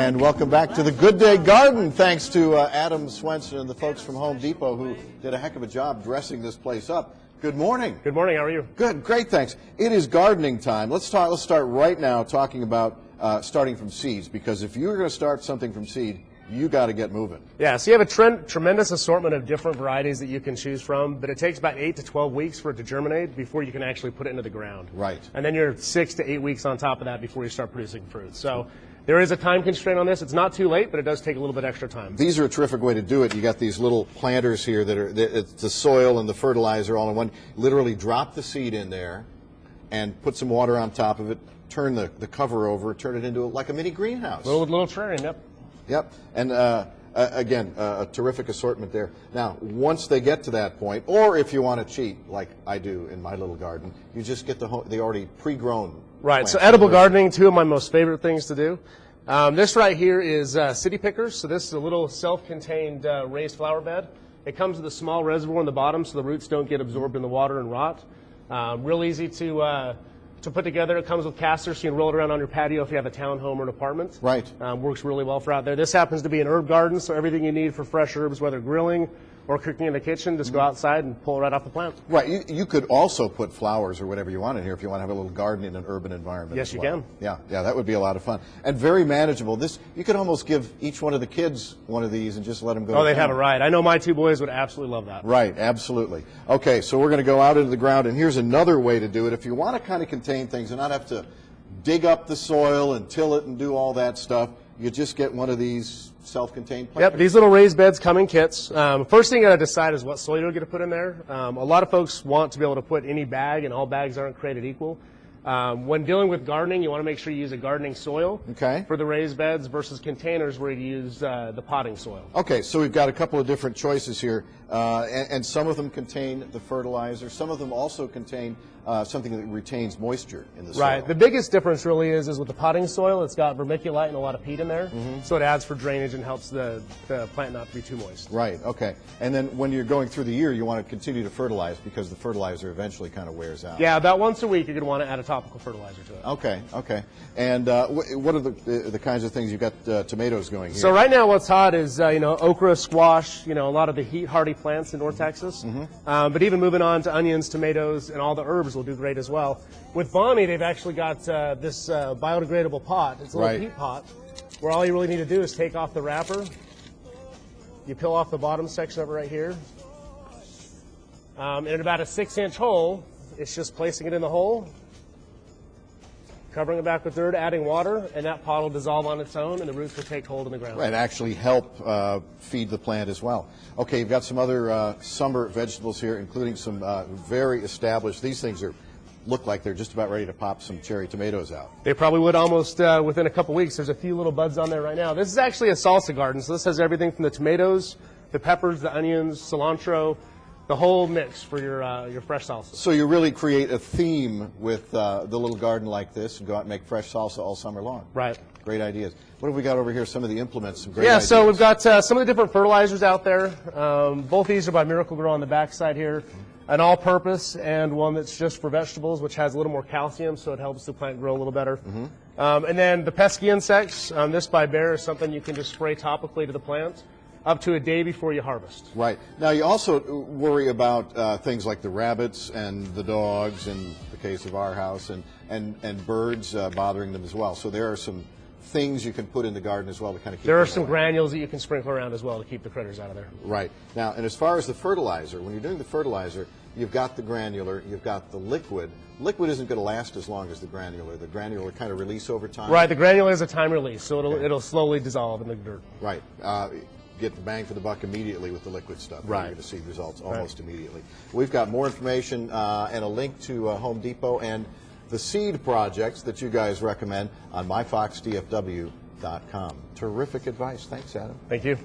And welcome back to the Good Day Garden, thanks to Adam Swenson and the folks from Home Depot who did a heck of a job dressing this place up. Good morning. Good morning. How are you? Good. Great. Thanks. It is gardening time. Let's start right now talking about starting from seeds, because if you're going to start something from seed, you got to get moving. Yeah, so you have a tremendous assortment of different varieties that you can choose from, but it takes about 8 to 12 weeks for it to germinate before you can actually put it into the ground. Right. And then you're 6 to 8 weeks on top of that before you start producing fruit. So there is a time constraint on this. It's not too late, but it does take a little bit extra time. These are a terrific way to do it. You got these little planters here that are it's the soil and the fertilizer all in one. Literally drop the seed in there and put some water on top of it, turn the cover over, turn it into like a mini greenhouse. Little terrarium, yep. Yep, and again, a terrific assortment there. Now, once they get to that point, or if you want to cheat, like I do in my little garden, you just get the already pre-grown. Right, so edible gardening, two of my most favorite things to do. This right here is city pickers. So this is a little self-contained raised flower bed. It comes with a small reservoir in the bottom so the roots don't get absorbed in the water and rot. Real easy to put together. It comes with casters, so you can roll it around on your patio if you have a townhome or an apartment. Right. Works really well for out there. This happens to be an herb garden, so everything you need for fresh herbs, whether grilling or cooking in the kitchen, just go outside and pull it right off the plant. Right. You could also put flowers or whatever you want in here if you want to have a little garden in an urban environment. Yes, as you well. can. Yeah, that would be a lot of fun. And very manageable. This, you could almost give each one of the kids one of these and just let them go. Oh, they'd have a ride. I know my two boys would absolutely love that. Right, absolutely. Okay, so we're going to go out into the ground, and here's another way to do it. If you want to kind of contain things and not have to dig up the soil and till it and do all that stuff, you just get one of these self-contained planters. Yep, these little raised beds come in kits. First thing you got to decide is what soil you're going to put in there. A lot of folks want to be able to put any bag, and all bags aren't created equal. When dealing with gardening, you want to make sure you use a gardening soil for the raised beds versus containers where you use the potting soil. Okay, so we've got a couple of different choices here, and some of them contain the fertilizer. Some of them also contain something that retains moisture in the soil. Right. The biggest difference really is with the potting soil, it's got vermiculite and a lot of peat in there, so it adds for drainage and helps the plant not to be too moist. Right, okay. And then when you're going through the year, you want to continue to fertilize because the fertilizer eventually kind of wears out. Yeah, about once a week you're going to want to add a topical fertilizer to it. Okay. And what are the kinds of things you've got tomatoes going here? So right now what's hot is okra, squash, a lot of the heat-hardy plants in North Texas. But even moving on to onions, tomatoes, and all the herbs will do great as well. With Bonnie, they've actually got this biodegradable pot. It's a little peat pot where all you really need to do is take off the wrapper. You peel off the bottom section of it right here. And in about a 6-inch hole, it's just placing it in the hole, covering it back with dirt, adding water, and that pot will dissolve on its own, and the roots will take hold in the ground. Right, and actually help feed the plant as well. Okay, you've got some other summer vegetables here, including some very established. These things look like they're just about ready to pop some cherry tomatoes out. They probably would almost within a couple weeks. There's a few little buds on there right now. This is actually a salsa garden, so this has everything from the tomatoes, the peppers, the onions, cilantro, the whole mix for your fresh salsa. So you really create a theme with the little garden like this and go out and make fresh salsa all summer long. Right. Great ideas. What have we got over here? Some of the implements, some great ideas. So we've got some of the different fertilizers out there. Both these are by Miracle Grow on the back side here. An all-purpose and one that's just for vegetables, which has a little more calcium, so it helps the plant grow a little better. And then the pesky insects, this by Bayer is something you can just spray topically to the plant up to a day before you harvest. Right. Now you also worry about things like the rabbits and the dogs, in the case of our house, and birds bothering them as well. So there are some things you can put in the garden as well to kind of keep There are some granules that you can sprinkle around as well to keep the critters out of there. Right. Now, and as far as the fertilizer, when you're doing the fertilizer, you've got the granular, you've got the liquid. Liquid isn't going to last as long as the granular. The granular kind of release over time. Right. The granular is a time release, so it'll slowly dissolve in the dirt. Right. Get the bang for the buck immediately with the liquid stuff. Right. You're going to see results almost immediately. We've got more information and a link to Home Depot and the seed projects that you guys recommend on myfoxdfw.com. Terrific advice. Thanks, Adam. Thank you.